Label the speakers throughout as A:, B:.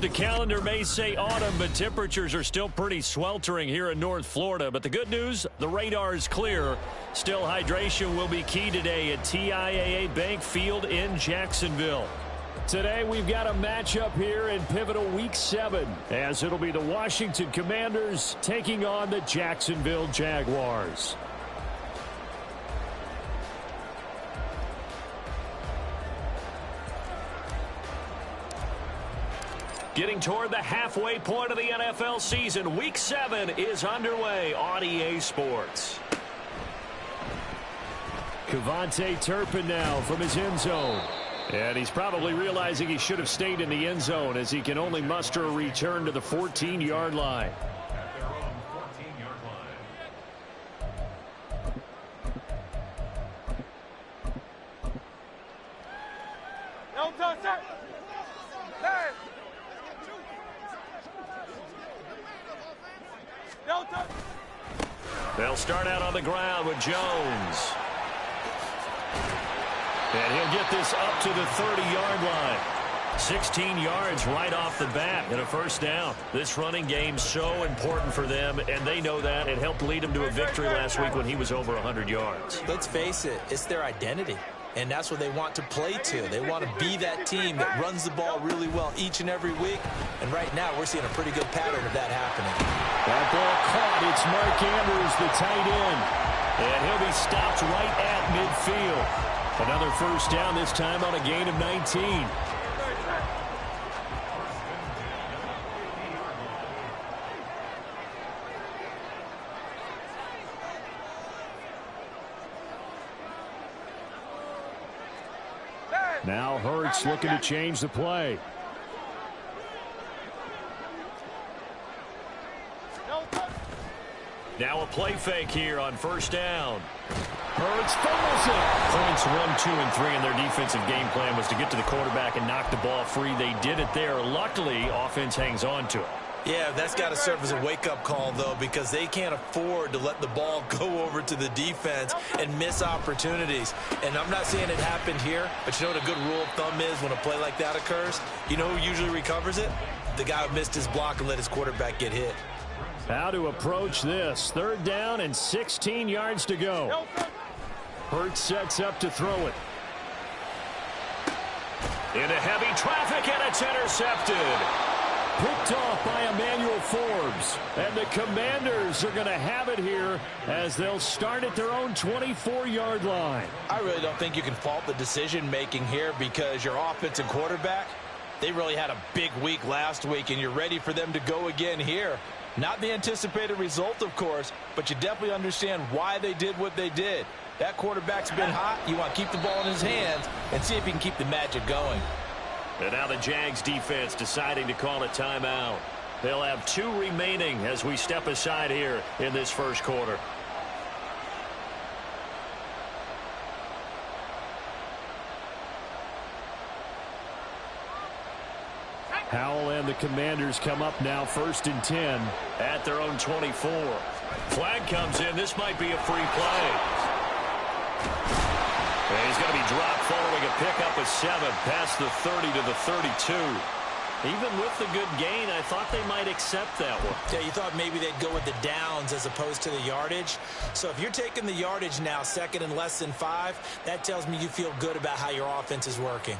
A: The calendar may say autumn, but temperatures are still pretty sweltering here in North Florida. But the good news, the radar is clear. Still, hydration will be key today at TIAA Bank Field in Jacksonville. Today, we've got a matchup here in pivotal Week 7, as it'll be the Washington Commanders taking on the Jacksonville Jaguars. Getting toward the halfway point of the NFL season, Week 7 is underway on EA Sports. Kevontae Turpin now from his end zone. And he's probably realizing he should have stayed in the end zone as he can only muster a return to the 14-yard line. They'll start out on the ground with Jones. And he'll get this up to the 30-yard line. 16 yards right off the bat and a first down. This running game's so important for them, and they know that. It helped lead them to a victory last week when he was over 100 yards.
B: Let's face it, it's their identity. And that's what they want to play to. They want to be that team that runs the ball really well each and every week. And right now, we're seeing a pretty good pattern of that happening.
A: That ball caught. It's Mark Andrews, the tight end. And he'll be stopped right at midfield. Another first down, this time on a gain of 19. Now Hurts looking to change the play. Now a play fake here on first down. Hurts fumbles it. Points 1, 2, and 3 in their defensive game plan was to get to the quarterback and knock the ball free. They did it there. Luckily, offense hangs on to it.
B: Yeah, that's got to serve as a wake-up call, though, because they can't afford to let the ball go over to the defense and miss opportunities. And I'm not saying it happened here, but you know what a good rule of thumb is when a play like that occurs? You know who usually recovers it? The guy who missed his block and let his quarterback get hit.
A: How to approach this. Third down and 16 yards to go. Hurts sets up to throw it. Into heavy traffic, and it's intercepted. Picked off by Emmanuel Forbes. And the Commanders are going to have it here as they'll start at their own 24-yard line.
B: I really don't think you can fault the decision-making here because your offensive quarterback, they really had a big week last week, and you're ready for them to go again here. Not the anticipated result, of course, but you definitely understand why they did what they did. That quarterback's been hot. You want to keep the ball in his hands and see if he can keep the magic going.
A: And now the Jags defense deciding to call a timeout. They'll have 2 remaining as we step aside here in this first quarter. Howell and the Commanders come up now 1st and 10 at their own 24. Flag comes in. This might be a free play. And he's going to be dropped following a pickup of 7 past the 30 to the 32. Even with the good gain, I thought they might accept that one.
B: Yeah, you thought maybe they'd go with the downs as opposed to the yardage. So if you're taking the yardage now, 2nd and less than 5, that tells me you feel good about how your offense is working.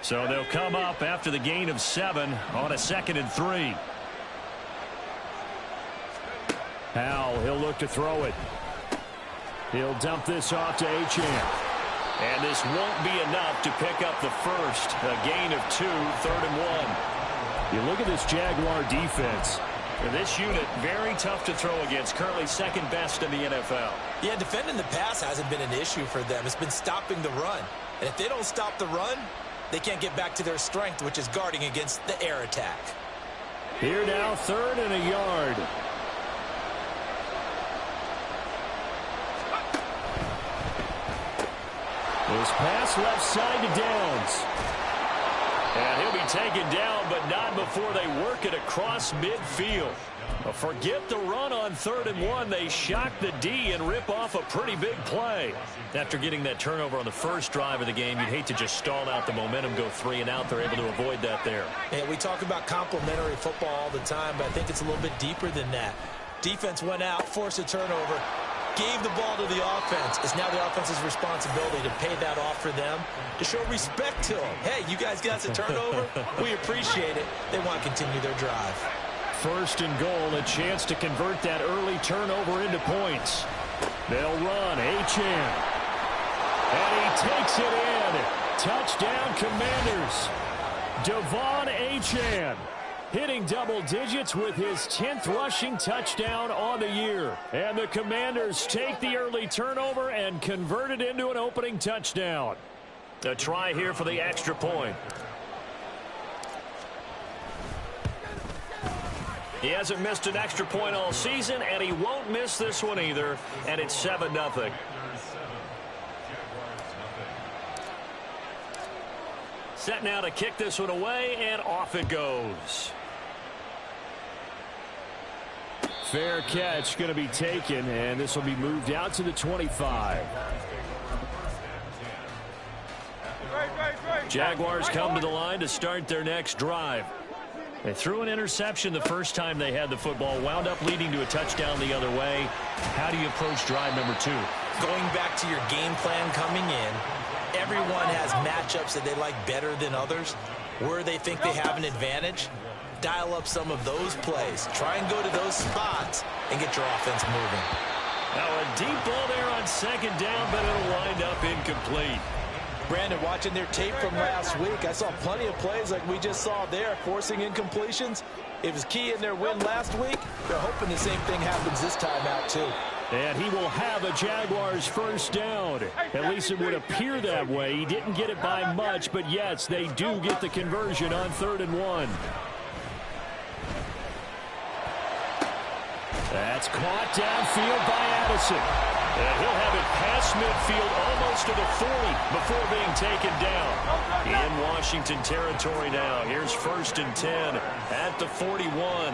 A: So they'll come up after the gain of 7 on a 2nd and 3. Howell, he'll look to throw it. He'll dump this off to Achane. And this won't be enough to pick up the first. A gain of 2, 3rd and 1.
C: You look at this Jaguar defense.
A: This unit, very tough to throw against. Currently second best in the NFL.
B: Yeah, defending the pass hasn't been an issue for them. It's been stopping the run. And if they don't stop the run, they can't get back to their strength, which is guarding against the air attack.
C: Here now, 3rd and a yard. This pass left side to Downs.
A: And he'll be taken down, but not before they work it across midfield. Forget the run on 3rd and 1. They shock the D and rip off a pretty big play. After getting that turnover on the first drive of the game, you'd hate to just stall out the momentum, go 3 and out. They're able to avoid that there.
B: Hey, we talk about complementary football all the time, but I think it's a little bit deeper than that. Defense went out, forced a turnover, gave the ball to the offense. It's now the offense's responsibility to pay that off for them, to show respect to them. Hey, you guys got a turnover? We appreciate it. They want to continue their drive.
C: 1st and goal, a chance to convert that early turnover into points. They'll run, Achane. And he takes it in. Touchdown, Commanders. Devon Achane hitting double digits with his 10th rushing touchdown on the year. And the Commanders take the early turnover and convert it into an opening touchdown.
A: A try here for the extra point. He hasn't missed an extra point all season, and he won't miss this one either, and it's 7-0. Set now to kick this one away, and off it goes.
C: Fair catch going to be taken, and this will be moved out to the 25.
A: Jaguars come to the line to start their next drive. They threw an interception the first time they had the football, wound up leading to a touchdown the other way. How do you approach drive number 2?
B: Going back to your game plan coming in, everyone has matchups that they like better than others. Where they think they have an advantage, dial up some of those plays. Try and go to those spots and get your offense moving.
A: Now a deep ball there on 2nd down, but it'll wind up incomplete.
B: Brandon, watching their tape from last week, I saw plenty of plays like we just saw there, forcing incompletions. It was key in their win last week. They're hoping the same thing happens this time out, too.
C: And he will have a Jaguars 1st down. At least it would appear that way. He didn't get it by much, but yes, they do get the conversion on 3rd and 1. That's caught downfield by Addison.
A: And he'll have it past midfield almost to the 40 before being taken down. In Washington territory now. Here's 1st and 10 at the 41.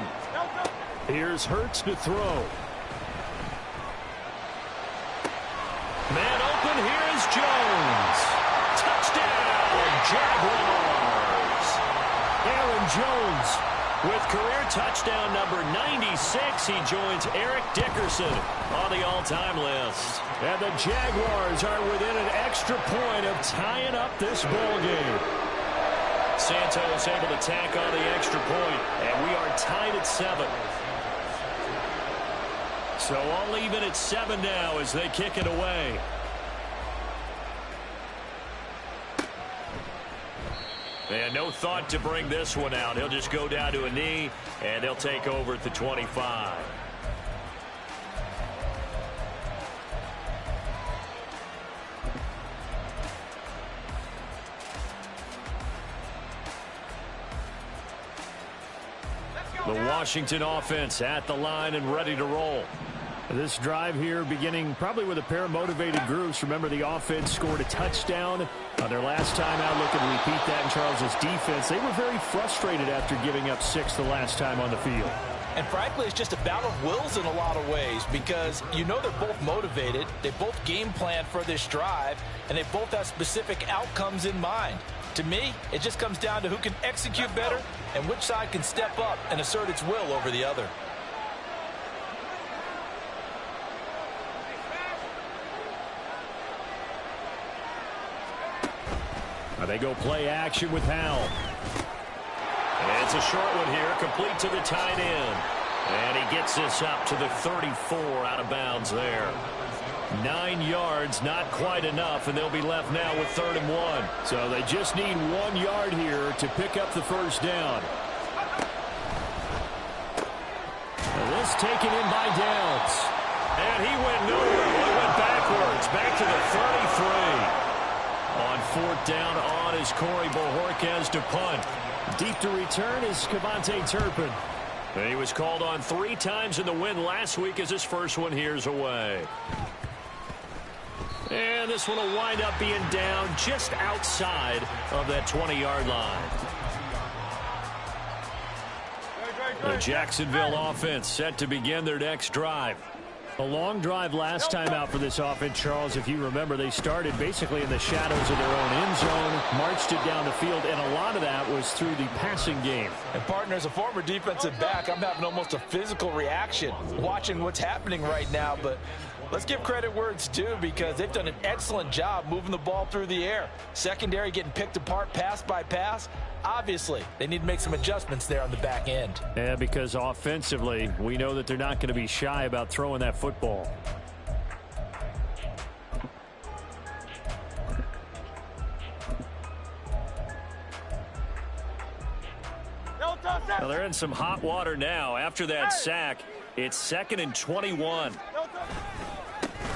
C: Here's Hurts to throw.
A: Man open, here is Jones. Touchdown, Jaguars.
C: Aaron Jones
A: with career touchdown number 96. He joins Eric Dickerson on the all-time list.
C: And the Jaguars are within an extra point of tying up this ball game.
A: Santos able to tack on the extra point, and we are tied at 7. So all even at 7 now as they kick it away. And no thought to bring this one out. He'll just go down to a knee, and they'll take over at the 25. The Washington offense at the line and ready to roll.
C: This drive here beginning probably with a pair of motivated groups. Remember, the offense scored a touchdown on their last time out. Looking to repeat that in Charles's defense. They were very frustrated after giving up 6 the last time on the field.
B: And frankly, it's just a battle of wills in a lot of ways because you know they're both motivated. They both game plan for this drive, and they both have specific outcomes in mind. To me, it just comes down to who can execute better and which side can step up and assert its will over the other.
C: They go play action with Howell.
A: And it's a short one here, complete to the tight end. And he gets this up to the 34 out of bounds there. 9 yards, not quite enough, and they'll be left now with 3rd and 1.
C: So they just need 1 yard here to pick up the first down. And this taken in by Downs.
A: And he went nowhere. He went backwards, back to the 33. On 4th down on is Corey Bojorquez to punt.
C: Deep to return is Cavante Turpin.
A: He was called on 3 times in the win last week as his first one here's away. And this one will wind up being down just outside of that 20-yard line. The Jacksonville offense set to begin their next drive.
C: A long drive last time out for this offense, Charles. If you remember, they started basically in the shadows of their own end zone, marched it down the field, and a lot of that was through the passing game.
B: And, partner, as a former defensive back, I'm having almost a physical reaction watching what's happening right now. But let's give credit where it's due because they've done an excellent job moving the ball through the air. Secondary getting picked apart pass by pass. Obviously, they need to make some adjustments there on the back end.
C: Yeah, because offensively, we know that they're not going to be shy about throwing that football.
A: Well, they're in some hot water now. After that sack, it's 2nd and 21.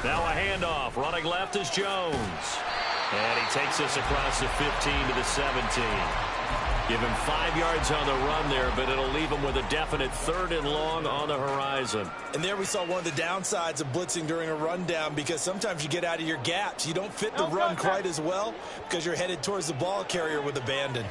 A: Now a handoff. Running left is Jones. And he takes us across the 15 to the 17. Give him 5 yards on the run there, but it'll leave him with a definite 3rd and long on the horizon.
B: And there we saw one of the downsides of blitzing during a rundown because sometimes you get out of your gaps. You don't fit the run quite as well because you're headed towards the ball carrier with abandon.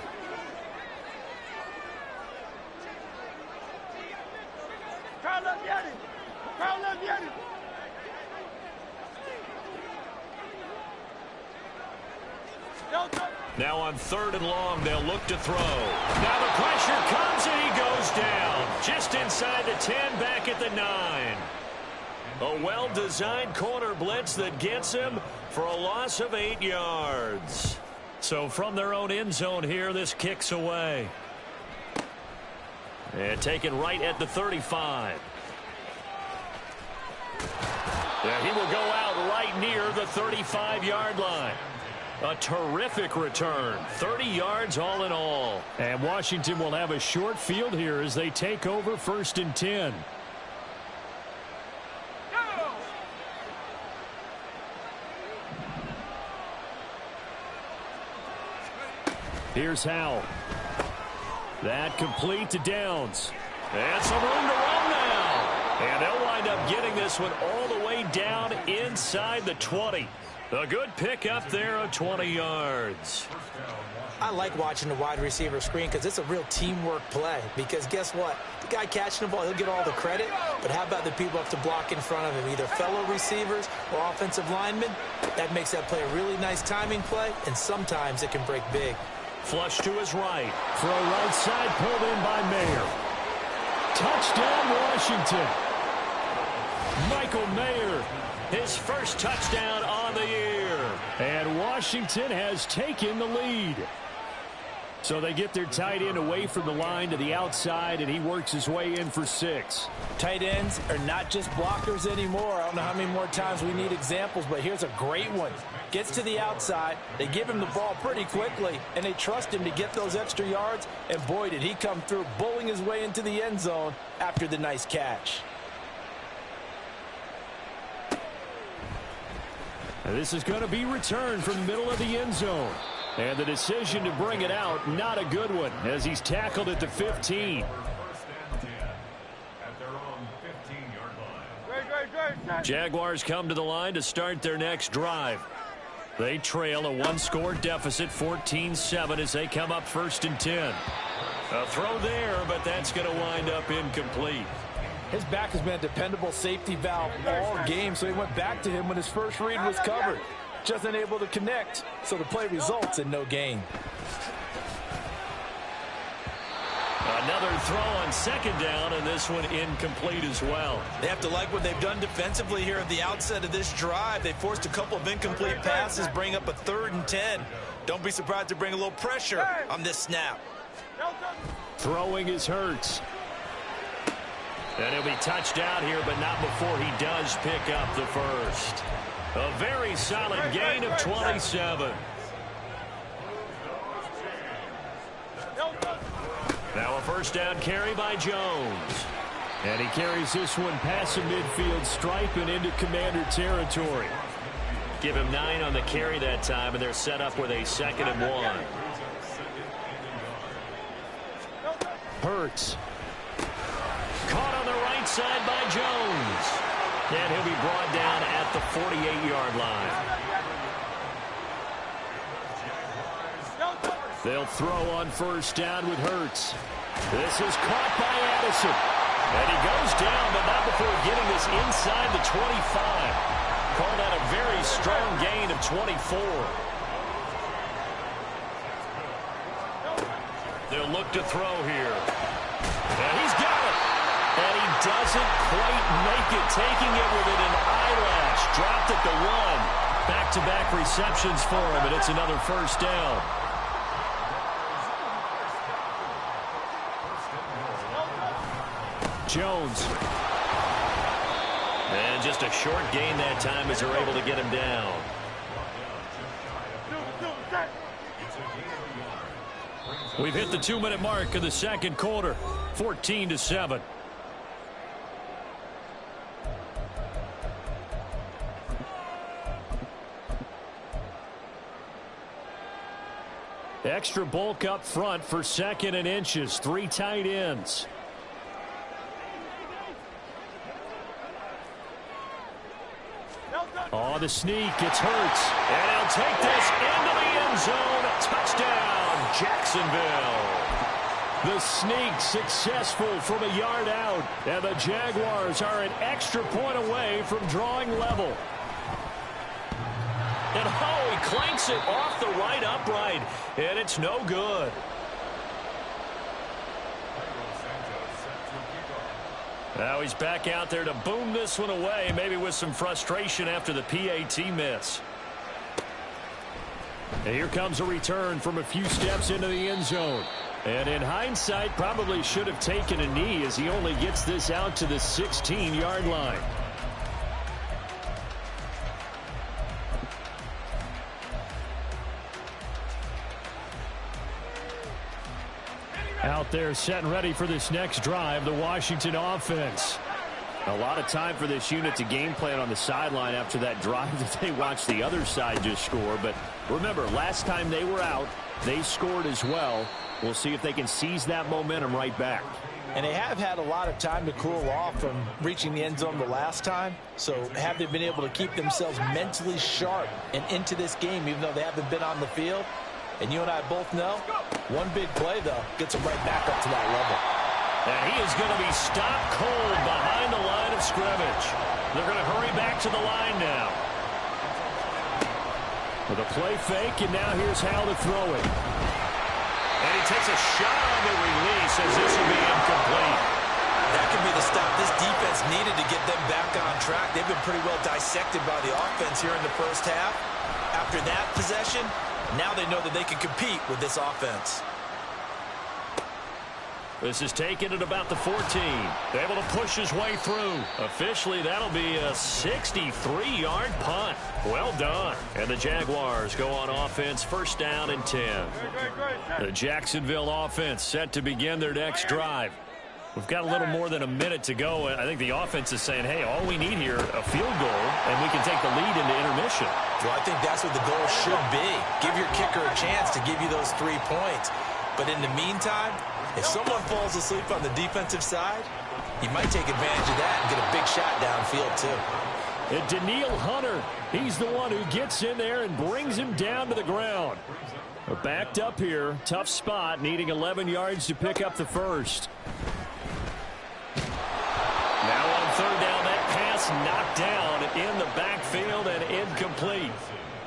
A: Now on 3rd and long, they'll look to throw. Now the pressure comes and he goes down. Just inside the 10, back at the 9. A well-designed corner blitz that gets him for a loss of 8 yards. So from their own end zone here, this kicks away. And taken right at the 35. Yeah, he will go out right near the 35-yard line. A terrific return. 30 yards all in all.
C: And Washington will have a short field here as they take over 1st and 10. Here's Howell. That complete to Downs.
A: And some room to run now. And they'll wind up getting this one all the way down inside the 20. A good pickup there of 20 yards.
D: I like watching the wide receiver screen because it's a real teamwork play. Because guess what? The guy catching the ball, he'll get all the credit. But how about the people up to block in front of him, either fellow receivers or offensive linemen? That makes that play a really nice timing play, and sometimes it can break big.
A: Flush to his right.
C: Throw right side, pulled in by Mayer. Touchdown, Washington. Michael Mayer.
A: His first touchdown on the year.
C: And Washington has taken the lead. So they get their tight end away from the line to the outside, and he works his way in for 6.
B: Tight ends are not just blockers anymore. I don't know how many more times we need examples, but here's a great one. Gets to the outside, they give him the ball pretty quickly, and they trust him to get those extra yards, and boy, did he come through, bowling his way into the end zone after the nice catch.
C: And this is going to be returned from the middle of the end zone. And the decision to bring it out, not a good one, as he's tackled at the 15.
A: Jaguars come to the line to start their next drive. They trail a 1-score deficit, 14-7, as they come up 1st and 10. A throw there, but that's going to wind up incomplete.
B: His back has been a dependable safety valve all game, so he went back to him when his first read was covered. Just unable to connect, so the play results in no gain.
A: Another throw on 2nd down, and this one incomplete as well.
B: They have to like what they've done defensively here at the outset of this drive. They forced a couple of incomplete passes, bring up a 3rd and 10. Don't be surprised to bring a little pressure on this snap.
C: Throwing is Hurts.
A: And he'll be touched out here, but not before he does pick up the first. A very solid gain of 27. Now a first down carry by Jones.
C: And he carries this one past the midfield stripe and into Commander territory.
A: Give him 9 on the carry that time, and they're set up with a 2nd and 1.
C: Hurts.
A: Caught on the right side by Jones. And he'll be brought down at the 48-yard line.
C: They'll throw on first down with Hurts. This is caught by Addison.
A: And he goes down, but not before getting this inside the 25. Called out a very strong gain of 24. They'll look to throw here. And he's got it. And he doesn't quite make it, taking it within an eyelash. Dropped at the 1. Back-to-back receptions for him, and it's another first down.
C: Jones.
A: And just a short gain that time as they're able to get him down.
C: We've hit the 2-minute mark of the second quarter. 14-7. Extra bulk up front for 2nd and inches. 3 tight ends. Oh, the sneak. It's Hurts.
A: And he'll take this into the end zone. Touchdown, Jacksonville.
C: The sneak successful from a yard out. And the Jaguars are an extra point away from drawing level.
A: And oh, he clanks it off the right upright. And it's no good. Now he's back out there to boom this one away, maybe with some frustration after the PAT miss.
C: And here comes a return from a few steps into the end zone. And in hindsight, probably should have taken a knee as he only gets this out to the 16-yard line. Out there set and ready for this next drive, the Washington offense. A lot of time for this unit to game plan on the sideline after that drive that they watched the other side just score. But remember, last time they were out, they scored as well. We'll see if they can seize that momentum right back.
B: And they have had a lot of time to cool off from reaching the end zone the last time. So have they been able to keep themselves mentally sharp and into this game, even though they haven't been on the field? And you and I both know, one big play, though, gets them right back up to that level.
A: And he is going to be stopped cold behind the line of scrimmage. They're going to hurry back to the line now.
C: With a play fake, and now here's how to throw it.
A: And he takes a shot on the release as this will be incomplete.
D: That could be the stop this defense needed to get them back on track. They've been pretty well dissected by the offense here in the first half. After that possession, now they know that they can compete with this offense.
A: This is taken at about the 14. Able to push his way through. Officially, that'll be a 63-yard punt. Well done. And the Jaguars go on offense, first down and 10. The Jacksonville offense set to begin their next drive. We've got a little more than a minute to go. I think the offense is saying, hey, all we need here, a field goal, and we can take the lead into intermission.
D: Well, I think that's what the goal should be. Give your kicker a chance to give you those 3 points. But in the meantime, if someone falls asleep on the defensive side, he might take advantage of that and get a big shot downfield, too.
C: And Danielle Hunter, he's the one who gets in there and brings him down to the ground. We're backed up here. Tough spot, needing 11 yards to pick up the first.
A: Now on third down, that pass knocked down in the backfield and incomplete.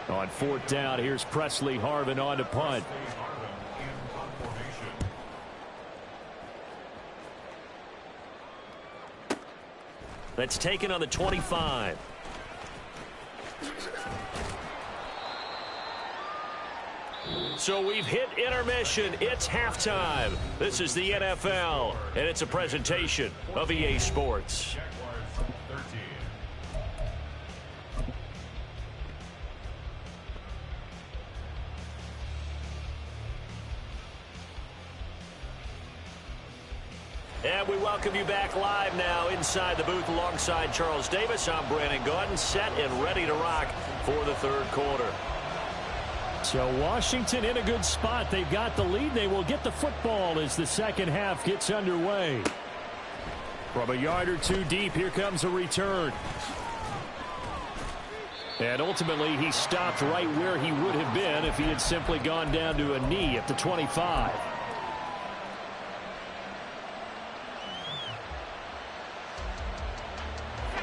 C: On fourth down, here's Presley Harvin on to punt.
A: That's taken on the 25. So we've hit intermission. It's halftime. This is the NFL, and it's a presentation of EA Sports. And we welcome you back live now inside the booth alongside Charles Davis. I'm Brandon Gaudin, set and ready to rock for the third quarter.
C: So Washington in a good spot. They've got the lead. They will get the football as the second half gets underway. From a yard or two deep, here comes a return. And ultimately, he stopped right where he would have been if he had simply gone down to a knee at the 25.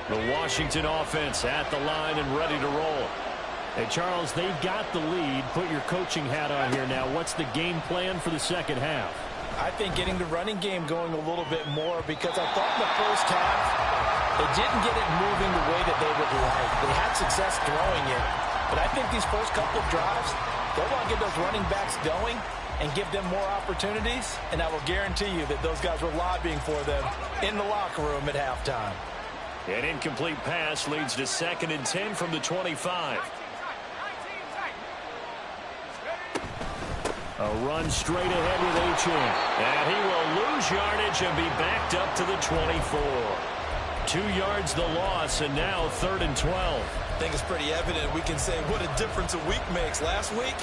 C: The Washington offense at the line and ready to roll. Hey, Charles, they've got the lead. Put your coaching hat on here now. What's the game plan for the second half?
B: I think getting the running game going a little bit more, because I thought in the first half they didn't get it moving the way that they would like. They had success throwing it, but I think these first couple of drives, they'll want to get those running backs going and give them more opportunities, and I will guarantee you that those guys were lobbying for them in the locker room at halftime.
A: An incomplete pass leads to 2nd and 10 from the 25. A run straight ahead with Achane. And he will lose yardage and be backed up to the 24. 2 yards the loss, and now 3rd and 12.
B: I think it's pretty evident. We can say what a difference a week makes. Last week,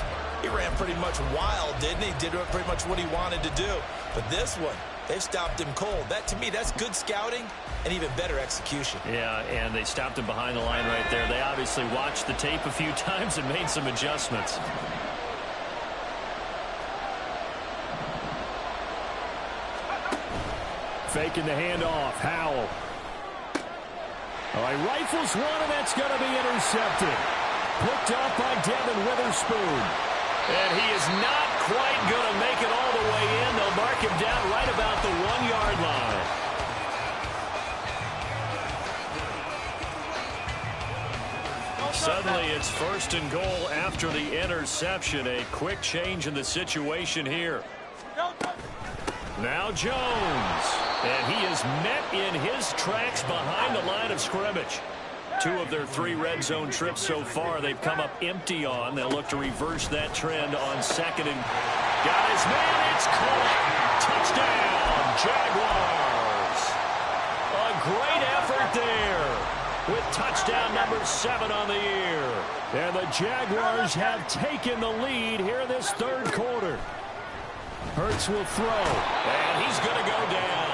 B: he ran pretty much wild, didn't he? Did pretty much what he wanted to do. But this one, they stopped him cold. That, to me, that's good scouting and even better execution.
A: Yeah, and they stopped him behind the line right there. They obviously watched the tape a few times and made some adjustments.
C: Faking the handoff. Howell. All right, rifles one, and that's going to be intercepted. Picked up by Devin Witherspoon.
A: And he is not quite going to make it all the way in. They'll mark him down right about the 1-yard line. Suddenly it's 1st and goal after the interception. A quick change in the situation here. Now Jones. And he is met in his tracks behind the line of scrimmage. 2 of their 3 red zone trips so far they've come up empty on. They'll look to reverse that trend on 2nd and got his man. It's caught. Touchdown, Jaguars. A great effort there with touchdown number 7 on the year.
C: And the Jaguars have taken the lead here in this third quarter. Hurts will throw.
A: And he's going to go down.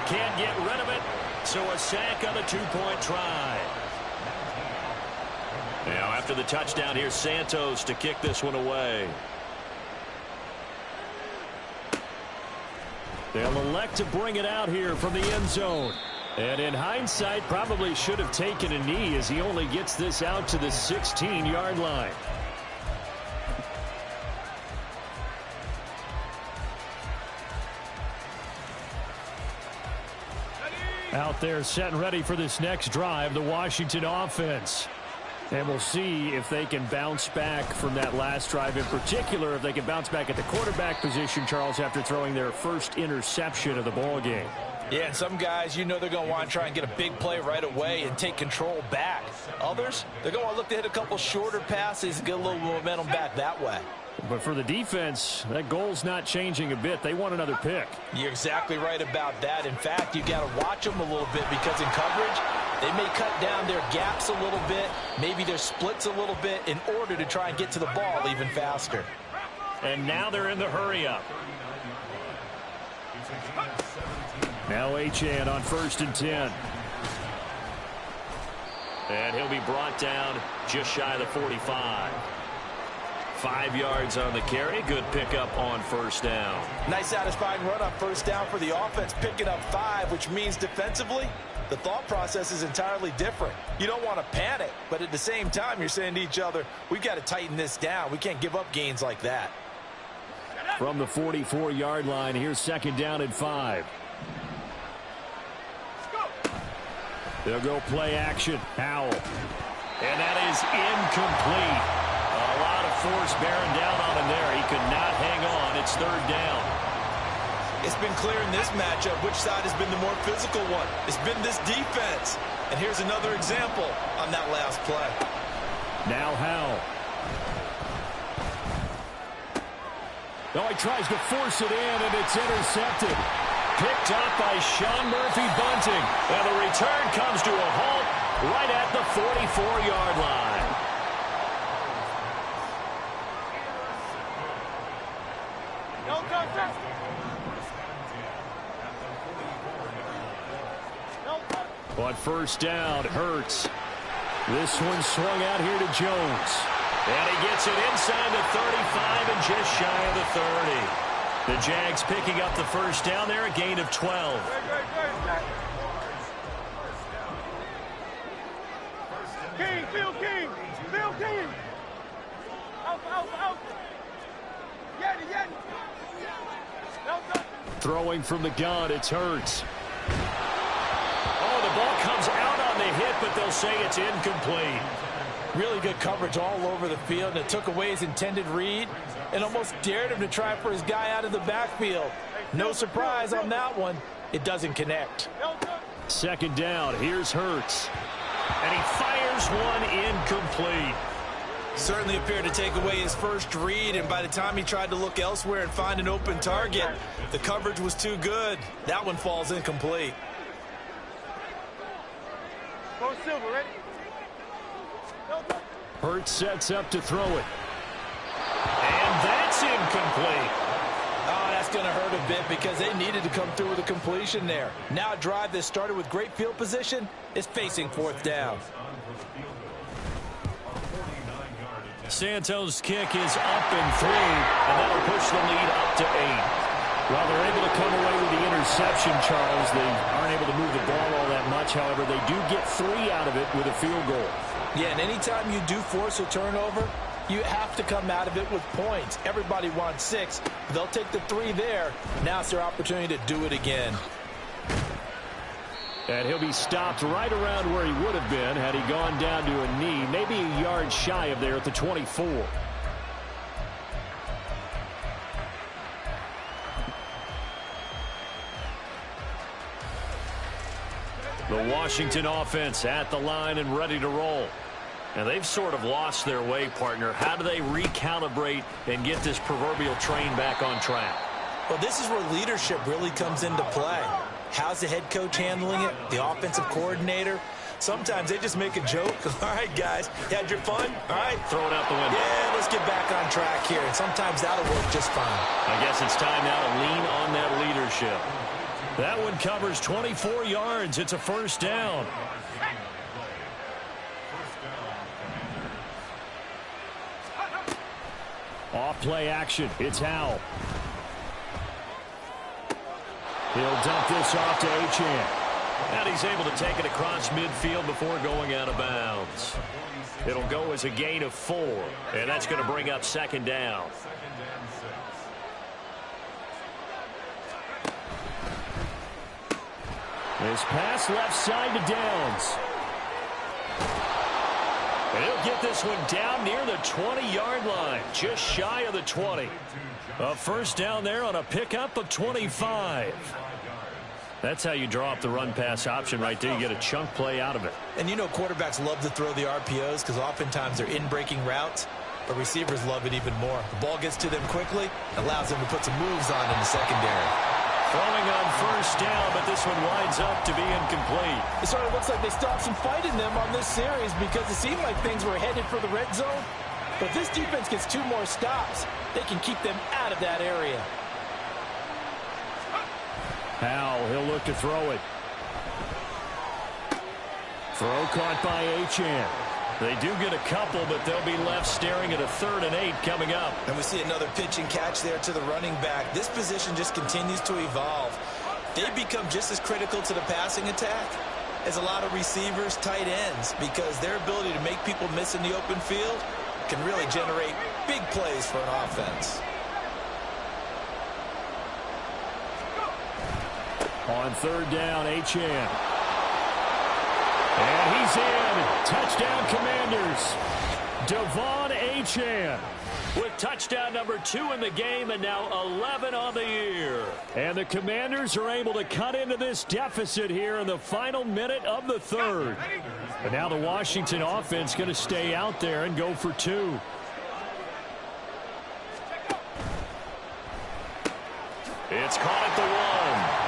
A: Can't get rid of it. So a sack on the 2-point try. Now after the touchdown, here's Santos to kick this one away.
C: They'll elect to bring it out here from the end zone. And in hindsight, probably should have taken a knee as he only gets this out to the 16-yard line. Out there set and ready for this next drive, the Washington offense. And we'll see if they can bounce back from that last drive, in particular if they can bounce back at the quarterback position, Charles, after throwing their first interception of the ball game.
B: Yeah, and some guys, you know they're going to want to try and get a big play right away and take control back. Others, they're going to look to hit a couple shorter passes and get a little momentum back that way.
C: But for the defense, that goal's not changing a bit. They want another pick.
B: You're exactly right about that. In fact, you got to watch them a little bit because in coverage, they may cut down their gaps a little bit, maybe their splits a little bit in order to try and get to the ball even faster.
A: And now they're in the hurry-up.
C: Now Achane on 1st and 10.
A: And he'll be brought down just shy of the 45. 5 yards on the carry. Good pickup on 1st down.
B: Nice satisfying run on 1st down for the offense, picking up 5, which means defensively, the thought process is entirely different. You don't want to panic, but at the same time, you're saying to each other, we've got to tighten this down. We can't give up gains like that.
C: From the 44-yard line, here's 2nd down and 5. They'll go play action. Howell.
A: And that is incomplete. A A lot of force bearing down on him there. He could not hang on. It's third down.
B: It's been clear in this matchup which side has been the more physical one. It's been this defense. And here's another example on that last play.
C: Now Howell. Oh, he tries to force it in, and it's intercepted.
A: Picked up by Sean Murphy-Bunting. And the return comes to a halt right at the 44-yard line.
C: On first down, Hurts. This one swung out here to Jones.
A: And he gets it inside the 35 and just shy of the 30. The Jags picking up the first down there, a gain of 12.
E: King, Phil King, Phil King. Out. Yeti.
C: Throwing from the gun, it's Hurts.
A: Oh, the ball comes out on the hit, but they'll say it's incomplete.
B: Really good coverage all over the field, and it took away his intended read and almost dared him to try for his guy out of the backfield. No surprise on that one. It doesn't connect.
C: Second down, here's Hurts.
A: And he fires one incomplete.
B: Certainly appeared to take away his first read, and by the time he tried to look elsewhere and find an open target, the coverage was too good. That one falls incomplete.
E: Go Silver, ready?
C: Hurts sets up to throw it.
A: And that's incomplete.
B: Oh, that's going to hurt a bit because they needed to come through with a completion there. Now a drive that started with great field position is facing fourth down.
A: Santos' kick is up and through, and that'll push the lead up to 8.
C: Well, they're able to come away with the interception, Charles. They aren't able to move the ball all that much. However, they do get 3 out of it with a field goal.
B: Yeah, and anytime you do force a turnover, you have to come out of it with points. Everybody wants 6. They'll take the 3 there. Now it's their opportunity to do it again.
C: And he'll be stopped right around where he would have been had he gone down to a knee, maybe a yard shy of there at the 24.
A: The Washington offense at the line and ready to roll. And they've sort of lost their way, partner. How do they recalibrate and get this proverbial train back on track?
D: Well, this is where leadership really comes into play. How's the head coach handling it? The offensive coordinator? Sometimes they just make a joke. All right, guys, you had your fun? All right.
A: Throw it out the window.
D: Yeah, let's get back on track here. And sometimes that'll work just fine.
A: I guess it's time now to lean on that leadership. That one covers 24 yards. It's a first down.
C: Off play action. It's Howell. He'll dump this off to Achane.
A: And he's able to take it across midfield before going out of bounds. It'll go as a gain of 4, and that's going to bring up second down.
C: This pass left side to Downs.
A: And he'll get this one down near the 20-yard line, just shy of the 20. A first down there on a pickup of 25. That's how you draw up the run-pass option right there. You get a chunk play out of it.
D: And you know quarterbacks love to throw the RPOs because oftentimes they're in-breaking routes, but receivers love it even more. The ball gets to them quickly, allows them to put some moves on in the secondary.
A: Throwing on first down, but this one winds up to be incomplete.
B: It sort of looks like they stopped some fight in them on this series because it seemed like things were headed for the red zone. But if this defense gets 2 more stops, they can keep them out of that area.
C: Howell, he'll look to throw it. Throw caught by Achane.
A: They do get a couple, but they'll be left staring at a 3rd and 8 coming up.
D: And we see another pitch and catch there to the running back. This position just continues to evolve. They become just as critical to the passing attack as a lot of receivers, tight ends, because their ability to make people miss in the open field can really generate big plays for an offense.
C: On 3rd down, Achane. And he's in. Touchdown, Commanders. Devon Achane.
A: With touchdown number 2 in the game and now 11 on the year.
C: And the Commanders are able to cut into this deficit here in the final minute of the third. But now the Washington offense going to stay out there and go for 2.
A: It's caught at the 1.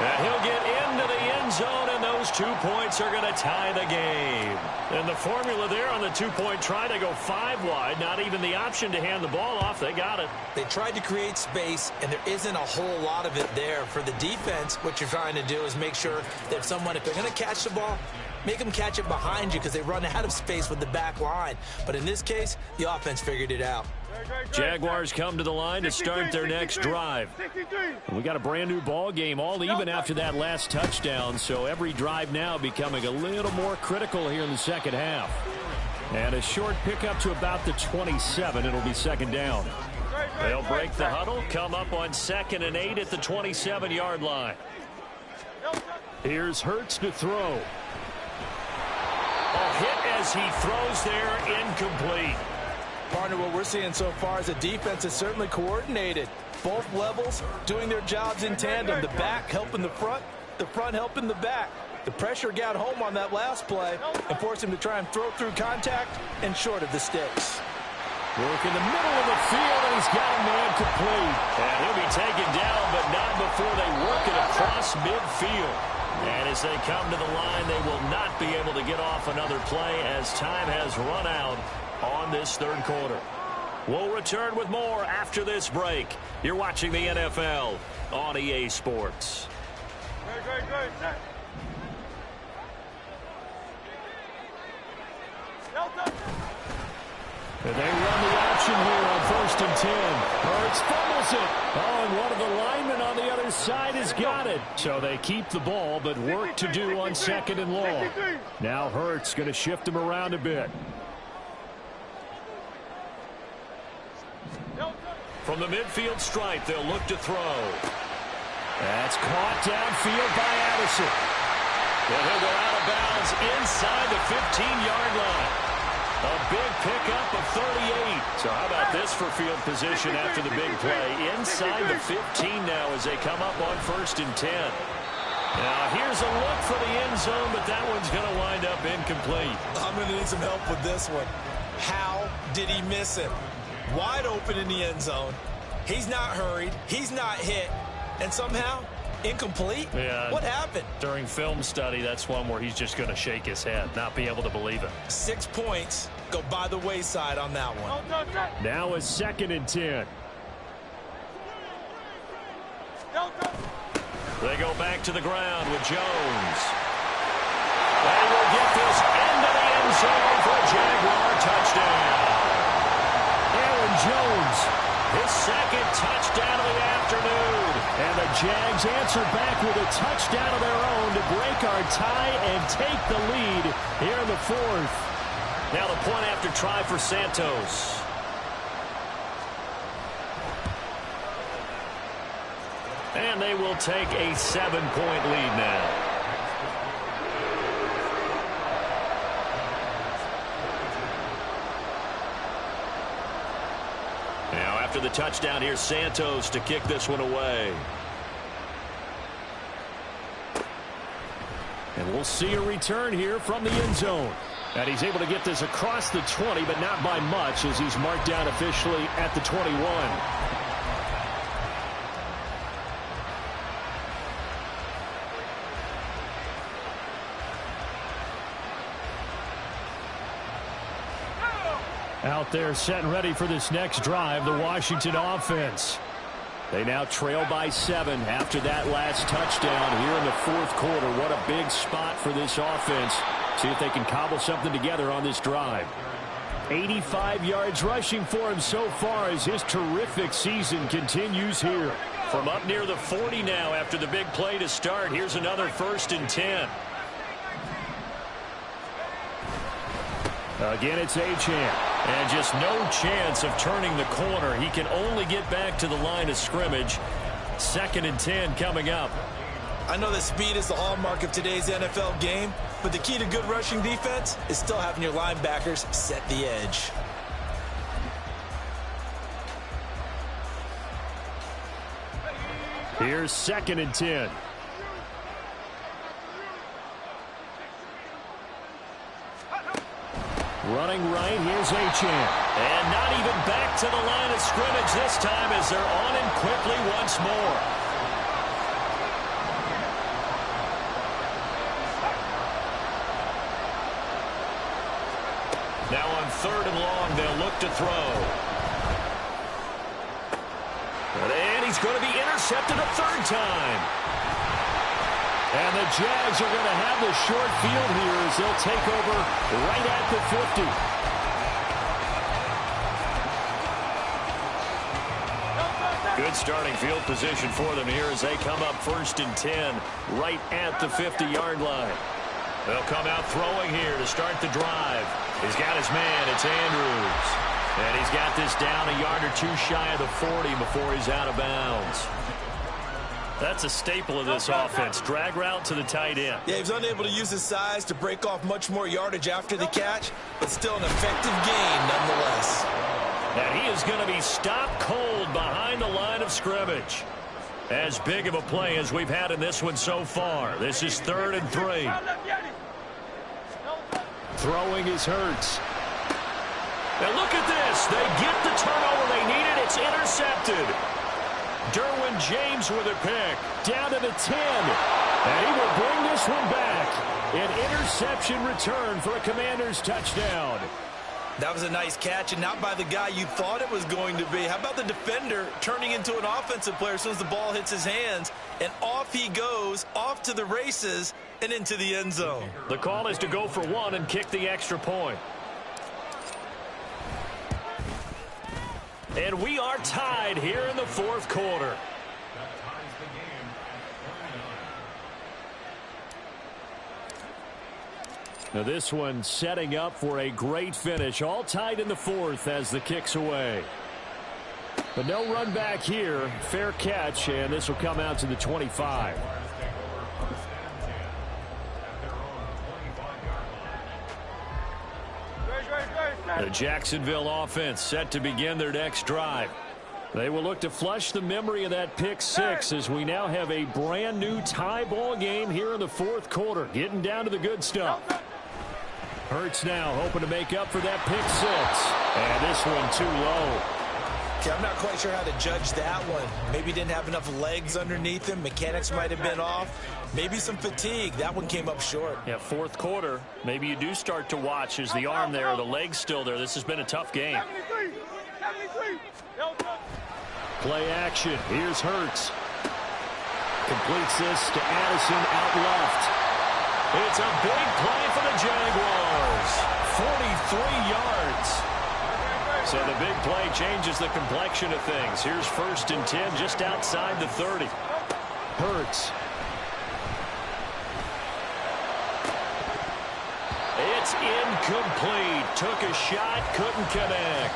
A: And he'll get into the end zone, and those 2 points are going to tie the game. And the formula there on the 2-point try to go 5 wide, not even the option to hand the ball off. They got it.
D: They tried to create space, and there isn't a whole lot of it there. For the defense, what you're trying to do is make sure that if they're going to catch the ball, make them catch it behind you because they run out of space with the back line. But in this case, the offense figured it out.
A: Jaguars come to the line to start their next drive.
C: We got a brand new ball game, all even after that last touchdown. So every drive now becoming a little more critical here in the second half. And a short pickup to about the 27. It'll be second down.
A: They'll break the huddle, come up on 2nd and 8 at the 27-yard line.
C: Here's Hurts to throw.
A: A hit as he throws there, incomplete.
B: Partner, what we're seeing so far is the defense is certainly coordinated. Both levels doing their jobs in tandem. The back helping the front helping the back. The pressure got home on that last play and forced him to try and throw through contact and short of the sticks.
C: Work in the middle of the field, and he's got a man complete.
A: And he'll be taken down, but not before they work it across midfield. And as they come to the line, they will not be able to get off another play as time has run out on this third quarter. We'll return with more after this break. You're watching the NFL on EA Sports.
E: Great.
C: And they run the option here on 1st and 10. Hurts fumbles it. Oh, and one of the linemen on the other side has got it. So they keep the ball, but work to do on 2nd and long. Now Hurts going to shift him around a bit.
A: From the midfield stripe, they'll look to throw.
C: That's caught downfield by Addison.
A: And he'll go out of bounds inside the 15-yard line. A big pickup of 38. So how about this for field position after the big play? Inside the 15 now as they come up on 1st and 10. Now here's a look for the end zone, but that one's going to wind up incomplete.
D: I'm going to need some help with this one. How did he miss it? Wide open in the end zone. He's not hurried. He's not hit. And somehow, incomplete?
A: Yeah.
D: What happened?
A: During film study, that's one where he's just going to shake his head, not be able to believe it.
D: 6 points go by the wayside on that one.
C: Now a 2nd and 10.
A: They go back to the ground with Jones. They will get this into the end zone for a Jaguar touchdown.
C: Aaron Jones,
A: his 2nd touchdown of the afternoon.
C: And the Jags answer back with a touchdown of their own to break our tie and take the lead here in the 4th.
A: Now the point after try for Santos. And they will take a 7-point lead now. Now after the touchdown, here's Santos to kick this one away.
C: And we'll see a return here from the end zone. And he's able to get this across the 20, but not by much as he's marked down officially at the 21. Out there set and ready for this next drive, the Washington offense. They now trail by 7 after that last touchdown here in the 4th quarter. What a big spot for this offense. See if they can cobble something together on this drive. 85 yards rushing for him so far as his terrific season continues here.
A: From up near the 40 now after the big play to start. Here's another 1st and 10.
C: Again, it's Achane.
A: And just no chance of turning the corner. He can only get back to the line of scrimmage. 2nd and 10 coming up.
D: I know that speed is the hallmark of today's NFL game, but the key to good rushing defense is still having your linebackers set the edge.
C: Here's 2nd and 10. Running right, here's Achane.
A: And not even back to the line of scrimmage this time as they're on him quickly once more. Now on 3rd and long, they'll look to throw. And he's going to be intercepted a 3rd time. And the Jags are going to have the short field here as they'll take over right at the 50. Good starting field position for them here as they come up 1st and 10 right at the 50-yard line. They'll come out throwing here to start the drive. He's got his man. It's Andrews. And he's got this down a yard or two shy of the 40 before he's out of bounds. That's a staple of this offense. Drag route to the tight end.
B: Yeah, he was unable to use his size to break off much more yardage after the catch, but still an effective gain nonetheless.
A: And he is going to be stopped cold behind the line of scrimmage. As big of a play as we've had in this one so far. This is 3rd and 3.
C: Throwing is Hurts.
A: Now look at this. They get the turnover they needed. It's intercepted. Derwin James with a pick. Down to the 10. And he will bring this one back. An interception return for a Commanders touchdown.
B: That was a nice catch, and not by the guy you thought it was going to be. How about the defender turning into an offensive player as soon as the ball hits his hands, and off he goes, off to the races, and into the end zone.
A: The call is to go for 1 and kick the extra point. And we are tied here in the 4th quarter.
C: Now this one setting up for a great finish. All tied in the 4th as the kick's away. But no run back here. Fair catch, and this will come out to the 25.
A: The Jacksonville offense set to begin their next drive.
C: They will look to flush the memory of that pick 6 as we now have a brand new tie ball game here in the 4th quarter. Getting down to the good stuff. Hurts now hoping to make up for that pick 6. And this one too low.
B: Okay, I'm not quite sure how to judge that one. Maybe didn't have enough legs underneath him. Mechanics might have been off. Maybe some fatigue. That one came up short.
A: Yeah, 4th quarter. Maybe you do start to watch as the arm there, the leg's still there. This has been a tough game.
E: 73.
C: Play action. Here's Hurts. Completes this to Addison out left.
A: It's a big play for the Jaguars. 43 yards. So the big play changes the complexion of things. Here's 1st and 10 just outside the 30.
C: Hurts.
A: It's incomplete. Took a shot, couldn't connect.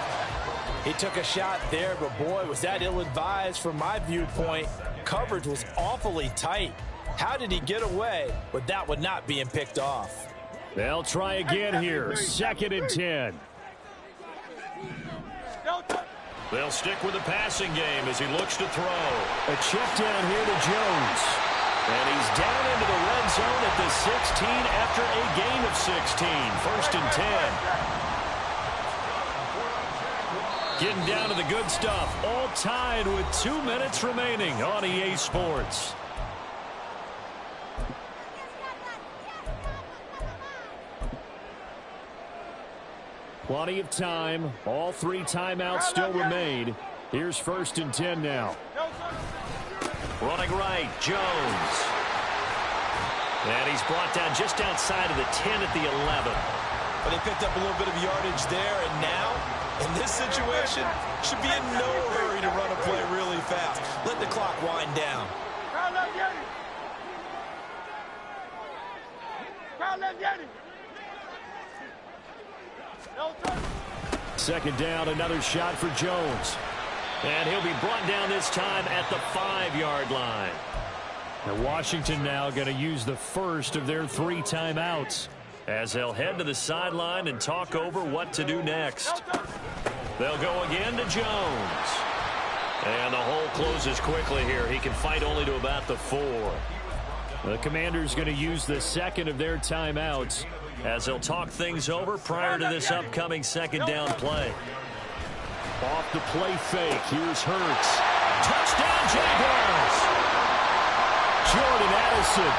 D: He took a shot there, but boy, was that ill-advised from my viewpoint. Coverage was awfully tight. How did he get away with that one not being picked off?
C: They'll try again here. 2nd and 10.
A: They'll stick with the passing game as he looks to throw.
C: A check down here to Jones.
A: And he's down into the red zone at the 16 after a gain of 16. 1st and 10. Getting down to the good stuff. All tied with 2 minutes remaining on EA Sports.
C: Plenty of time. All 3 timeouts still remain. Here's 1st and 10 now.
A: Running right, Jones. And he's brought down just outside of the 10 at the 11.
B: But he picked up a little bit of yardage there, and now, in this situation, should be in no hurry to run a play really fast. Let the clock wind down.
C: Second down, another shot for Jones.
A: And he'll be brought down this time at the 5-yard line.
C: And Washington now going to use the first of their 3 timeouts
A: as they'll head to the sideline and talk over what to do next. They'll go again to Jones. And the hole closes quickly here. He can fight only to about the 4.
C: The Commanders going to use the second of their timeouts
A: as they'll talk things over prior to this upcoming second down play.
C: Off the play fake. Here's Hurts.
A: Touchdown, Jaguars!
C: Jordan Addison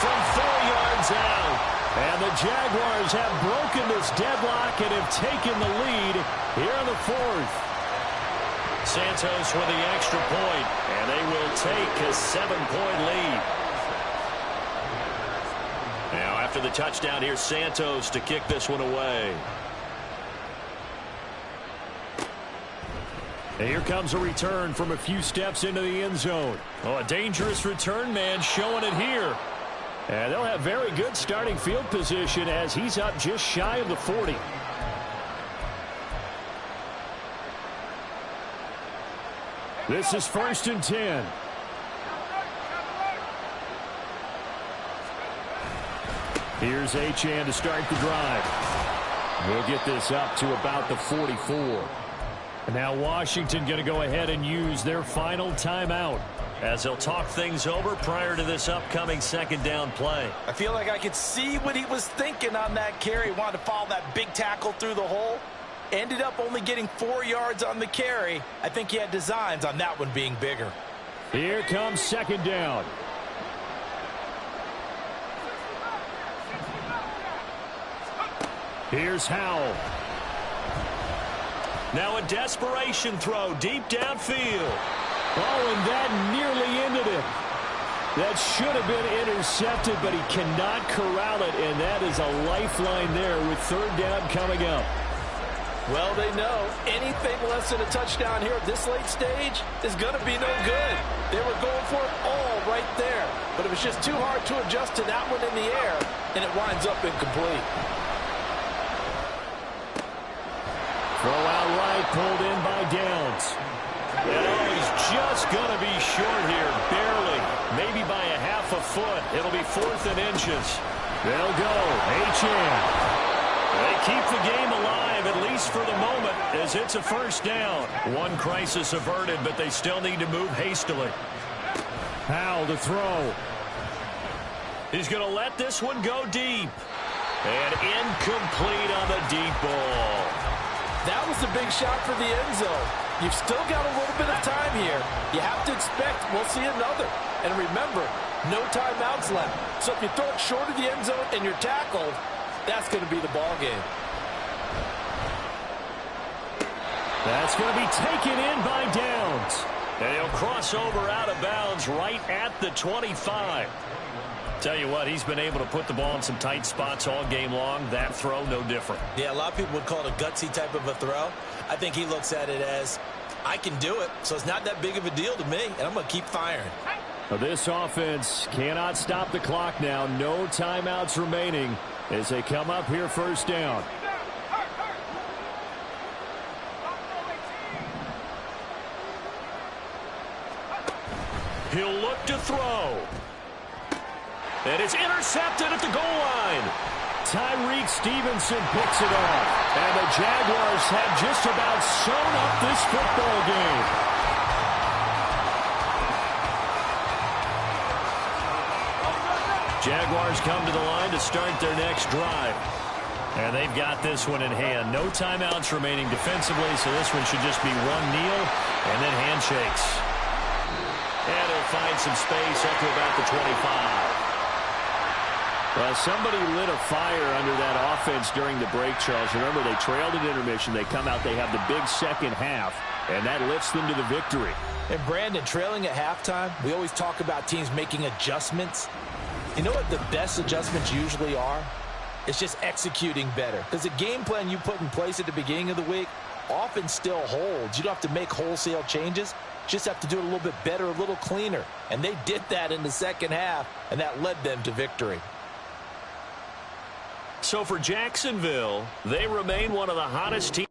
A: from 4 yards out.
C: And the Jaguars have broken this deadlock and have taken the lead here in the 4th.
A: Santos with the extra point, and they will take a 7-point lead. Now, after the touchdown, here's Santos to kick this one away.
C: And here comes a return from a few steps into the end zone.
A: Oh, a dangerous return man showing it here.
C: And they'll have very good starting field position as he's up just shy of the 40. This is 1st and 10. Here's Achane to start the drive. We'll get this up to about the 44. And now Washington going to go ahead and use their final timeout
A: as they'll talk things over prior to this upcoming second down play.
B: I feel like I could see what he was thinking on that carry. Wanted to follow that big tackle through the hole. Ended up only getting 4 yards on the carry. I think he had designs on that one being bigger.
C: Here comes second down. Here's Howell.
A: Now a desperation throw deep downfield.
C: Oh, and that nearly ended it. That should have been intercepted, but he cannot corral it, and that is a lifeline there with third down coming up.
B: Well, they know anything less than a touchdown here at this late stage is going to be no good. They were going for it all right there, but it was just too hard to adjust to that one in the air, and it winds up incomplete.
C: Throw out right, pulled in by Downs.
A: And he's just going to be short here, barely, maybe by a half a foot. It'll be 4th and inches.
C: They'll go. Achane.
A: They keep the game alive, at least for the moment, as it's a first down. One crisis averted, but they still need to move hastily.
C: Howell to throw.
A: He's going to let this one go deep. And incomplete on the deep ball.
B: That was a big shot for the end zone. You've still got a little bit of time here. You have to expect we'll see another. And remember, no timeouts left. So if you throw it short of the end zone and you're tackled, that's going to be the ball game.
C: That's going to be taken in by Downs.
A: And he'll cross over out of bounds right at the 25. Tell you what, he's been able to put the ball in some tight spots all game long. That throw, no different.
D: Yeah, a lot of people would call it a gutsy type of a throw. I think he looks at it as, I can do it, so it's not that big of a deal to me, and I'm going to keep firing.
C: Now this offense cannot stop the clock now. No timeouts remaining as they come up here first down.
A: He'll look to throw. And it's intercepted at the goal line.
C: Tyreek Stevenson picks it off. And the Jaguars have just about sewn up this football game.
A: Jaguars come to the line to start their next drive. And they've got this one in hand. No timeouts remaining defensively, so this one should just be one kneel and then handshakes. And he'll find some space up to about the 25.
C: Well, somebody lit a fire under that offense during the break, Charles. Remember, they trailed at intermission. They come out, they have the big second half, and that lifts them to the victory.
B: And Brandon, trailing at halftime, we always talk about teams making adjustments. You know what the best adjustments usually are? It's just executing better. Because the game plan you put in place at the beginning of the week often still holds. You don't have to make wholesale changes. You just have to do it a little bit better, a little cleaner. And they did that in the second half, and that led them to victory.
A: So for Jacksonville, they remain one of the hottest teams.